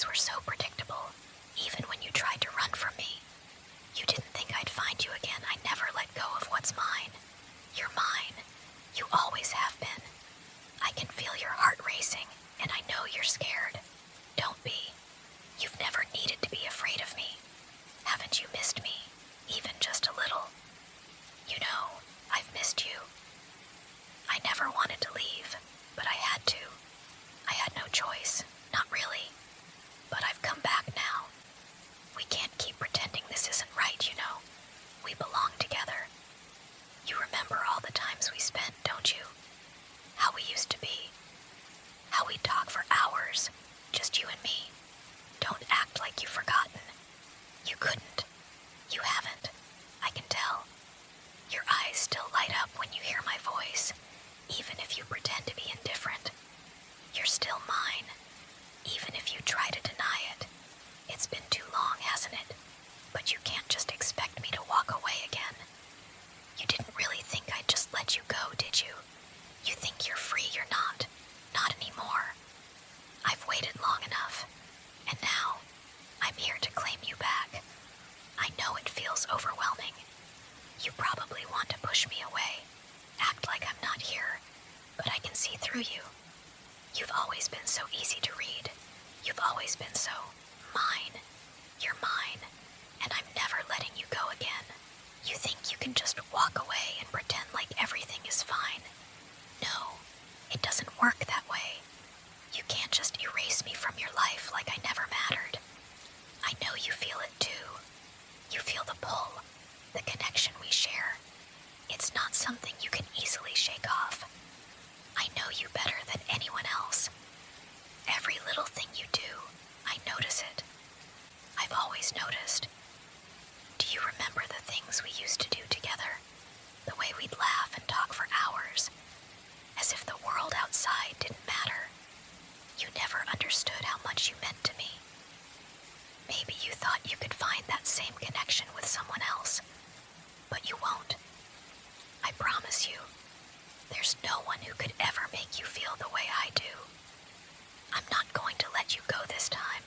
always were so predictable, even when you tried to run from me. You didn't think I'd find you again. I never let go of what's mine. You're mine. You always have been. I can feel your heart racing, and I know you're scared. Don't be. You've never needed to be afraid of me. Haven't you missed me, even just a little? You know, I've missed you. I never wanted to leave, but I had to. I had no choice, not really. But I've come back now. We can't keep pretending this isn't right, you know. We belong together. You remember all the times we spent, don't you? How we used to be. How we'd talk for hours, just you and me. Don't act like you've forgotten. You couldn't. You haven't. I can tell. Your eyes still light up when you hear my voice, even if you pretend to be indifferent. You're still mine, even if you try to deny it. It's been too long, hasn't it? But you can't just expect me to walk away again. You didn't really think I'd just let you go, did you? You think you're free, you're not. Not anymore. I've waited long enough, and now I'm here to claim you back. I know it feels overwhelming. You probably want to push me away, act like I'm not here, but I can see through you. You've always been so easy to read. You've always been so mine. You're mine, and I'm never letting you go again. You think you can just walk away and pretend like everything is fine. No, it doesn't work that way. You can't just erase me from your life like I never mattered. I know you feel it too. You feel the pull, the connection we share. It's not something you can easily shake off. I know you better than anyone else. Every little thing you do, I notice it. I've always noticed. Do you remember the things we used to do together? The way we'd laugh and talk for hours, as if the world outside didn't matter. You never understood how much you meant to me. Maybe you thought you could find that same connection with someone else, but you won't. I promise you, there's no one who could ever make you feel the way I do. I'm not going to let you go this time.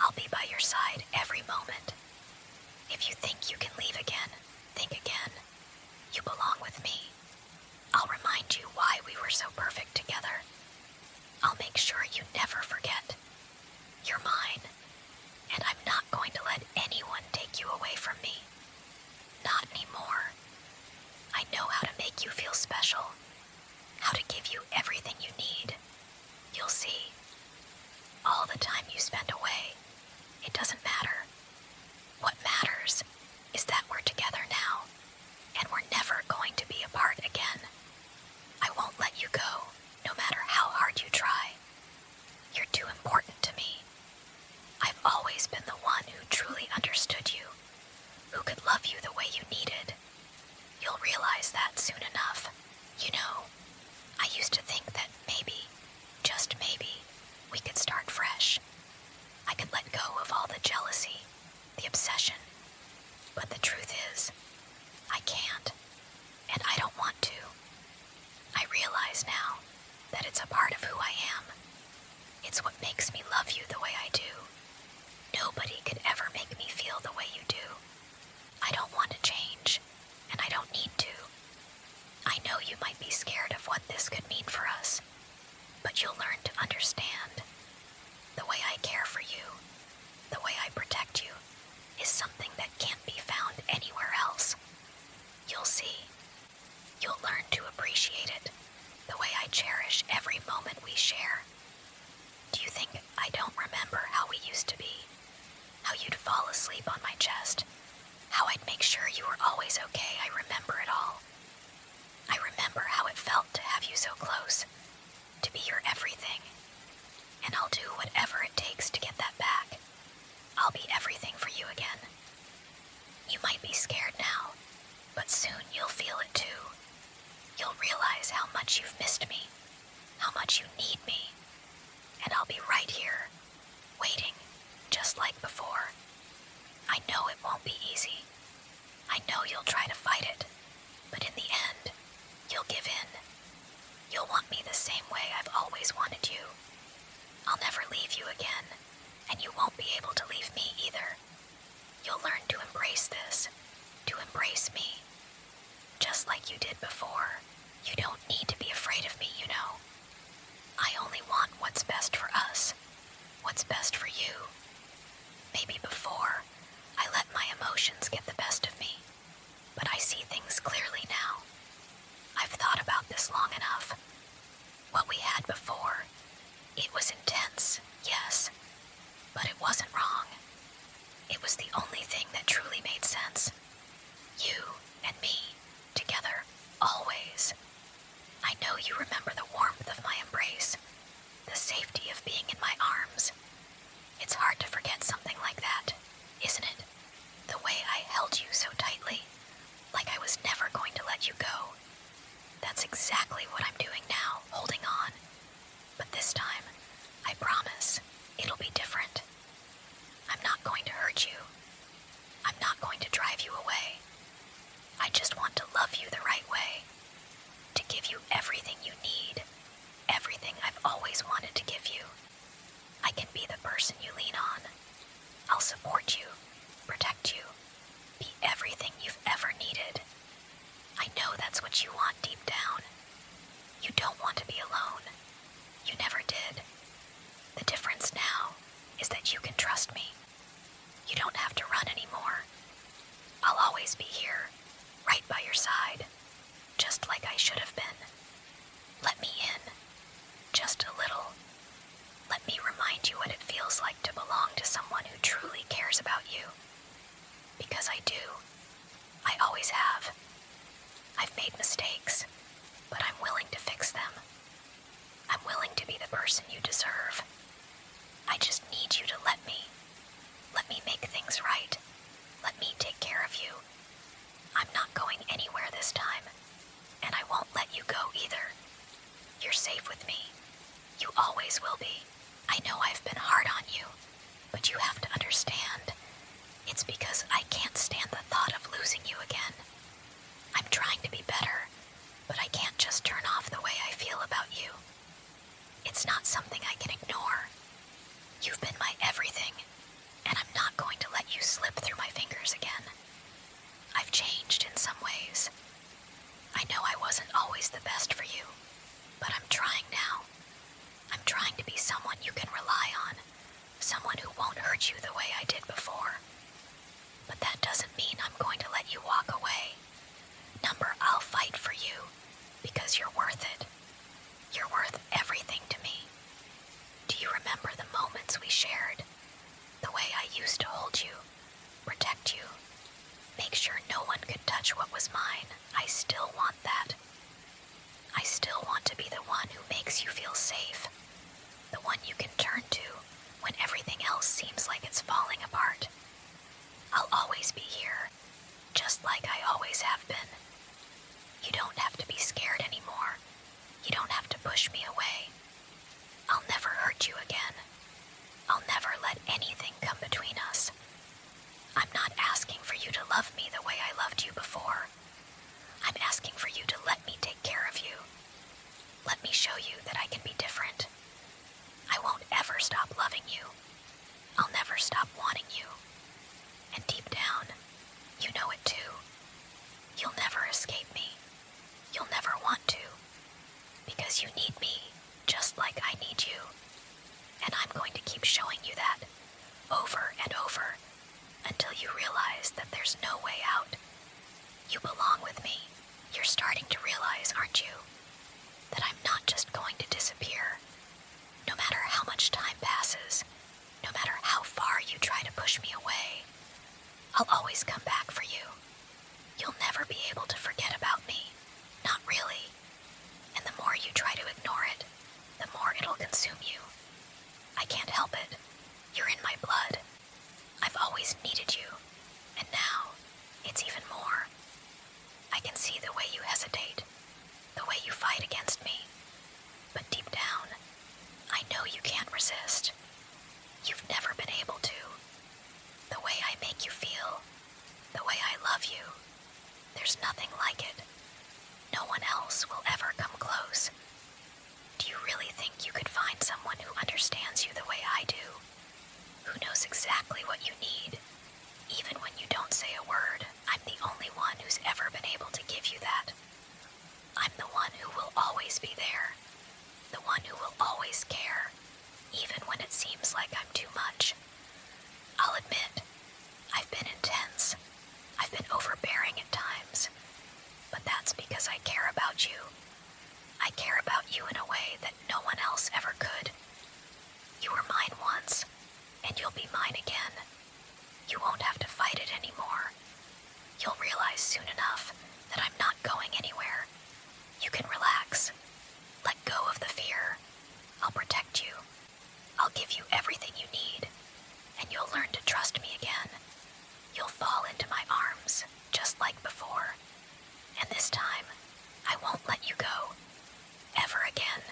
I'll be by your side every moment. If you think you can leave again, think again. You belong with me. I'll remind you why we were so perfect together. I'll make sure you never forget. You're mine, and I'm not going to let anyone take you away from me. Not anymore. I know how to make you feel special, how to give you everything you need. You'll see. All the time you spend away, it doesn't matter. What matters is that we're together now, and we're never going to be apart again. I won't let you go, no matter how hard you try. You're too important to me. I've always been the one who truly understood you, who could love you the way you needed. You'll realize that soon enough. You know, I used to think that maybe, just maybe, we could start fresh. I could let go of all the jealousy, the obsession. But the truth is, I can't, and I don't want to. I realize now that it's a part of who I am. It's what makes me love you the way I do. Nobody could ever make me feel the way you do. I don't want to change, and I don't need to. I know you might be scared of what this could mean for us, but you'll learn to understand. The way I care for you, the way I protect you, is something that can't be found anywhere else. You'll see. You'll learn to appreciate it, the way I cherish every moment we share. Do you think I don't remember how we used to be? How you'd fall asleep on my chest? How I'd make sure you were always okay? I remember it all. I remember how it felt to have you so close, to be your everything. And I'll do whatever it takes to get that back. I'll be everything for you again. You might be scared now, but soon you'll feel it too. You'll realize how much you've missed me, how much you need me, and I'll be right here, waiting, just like before. I know it won't be easy. I know you'll try to fight it, but in the end, you'll give in. You'll want me the same way I've always wanted you. I'll never leave you again, And you won't be able to leave me either. You'll learn to embrace this, to embrace me, just like you did before. You don't need to be afraid of me, you know. I only want what's best for us, what's best for you. Maybe before, I let my emotions get the best of me, but I see things clearly now. I've thought about this long enough. What we had before, it was intense, yes, but it wasn't wrong. It was the only thing that truly made sense. You and me, together, always. I know you remember the warmth of my embrace, the safety of being in my arms. It's hard to forget something like that, isn't it? The way I held you so tightly, like I was never going to let you go. That's exactly what I'm doing now, holding on. But this time, I promise, it'll be different. I'm not going to hurt you. I'm not going to drive you away. I just want to love you the right way. To give you everything you need. Everything I've always wanted to give you. I can be the person you lean on. I'll support you, protect you, be everything you've ever needed. I know that's what you want deep down. You don't want to be alone. You never did. The difference now is that you can trust me. You don't have to run anymore. I'll always be here, right by your side, just like I should have been. Let me in, just a little. Let me remind you what it feels like to belong to someone who truly cares about you. Because I do. I always have. I've made mistakes, but I'm willing to fix them. I'm willing to be the person you deserve. I just need you to let me. Let me make things right. Let me take care of you. I'm not going anywhere this time, and I won't let you go either. You're safe with me. You always will be. I know I've been hard on you, but you have to understand. It's because I can't stand the thought of losing you again. I'm trying to be better, but I can't just turn off the way I feel about you. It's not something I can ignore. You've been my everything, and I'm not going to let you slip through my fingers again. I've changed in some ways. I know I wasn't always the best for you, but I'm trying now. I'm trying to be someone you can rely on, someone who won't hurt you the way I did before. But that doesn't mean I'm going to let you walk away. Number, I'll fight for you, because you're worth it. You're worth everything to me. Do you remember the moments we shared? The way I used to hold you, protect you, make sure no one could touch what was mine. I still want that. I still want to be the one who makes you feel safe, the one you can turn to when everything else seems like it's falling apart. I'll always be here, just like I always have been. You don't have to be scared anymore. You don't have to push me away. I'll never hurt you again. I'll never let anything come between us. I'm not asking for you to love me the way I loved you before. I'm asking for you to let me take care of you. Let me show you that I can be different. I won't ever stop loving you. I'll never stop wanting you. And deep down, you know it too. You'll never escape me. You'll never want to. Because you need me, just like I need you. And I'm going to keep showing you that, over and over, until you realize that there's no way out. You belong with me. You're starting to realize, aren't you? That I'm not just going to disappear. No matter how much time passes, no matter how far you try to push me away, I'll always come back for you. You'll never be able to forget about me. Not really. And the more you try to ignore it, the more it'll consume you. I can't help it. You're in my blood. I've always needed you. And now, it's even more. I can see the way you hesitate, the way you fight against me. But deep down, I know you can't resist. You've never been able to. The way I make you feel, the way I love you, there's nothing like it. No one else will ever come close. Do you really think you could find someone who understands you the way I do? will always be there. The one who will always care, even when it seems like I'm too much. I'll admit, I've been intense. I've been overbearing at times. But that's because I care about you. I care about you in a way that no one else ever could. You were mine once, and you'll be mine again. You won't have to fight it anymore. You'll realize soon enough that I'm not going anywhere. You can relax. Let go of the fear. I'll protect you. I'll give you everything you need, and you'll learn to trust me again. You'll fall into my arms, just like before. And this time, I won't let you go. Ever again.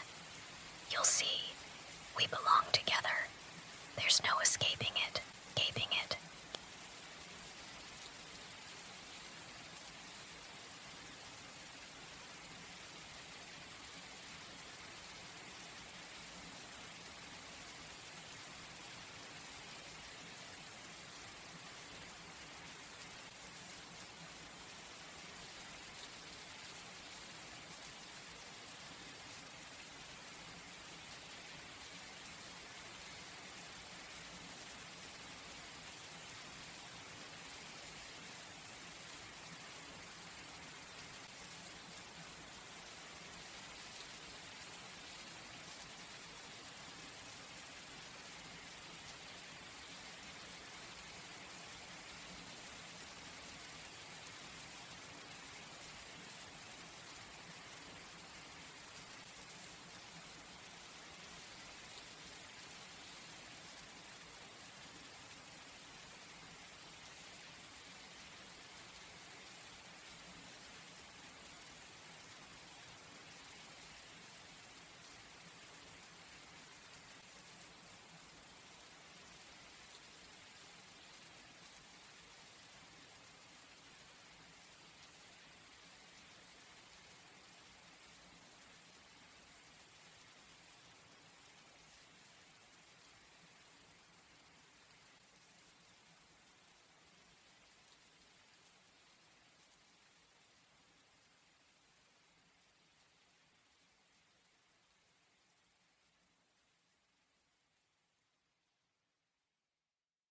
You'll see, we belong together. There's no escaping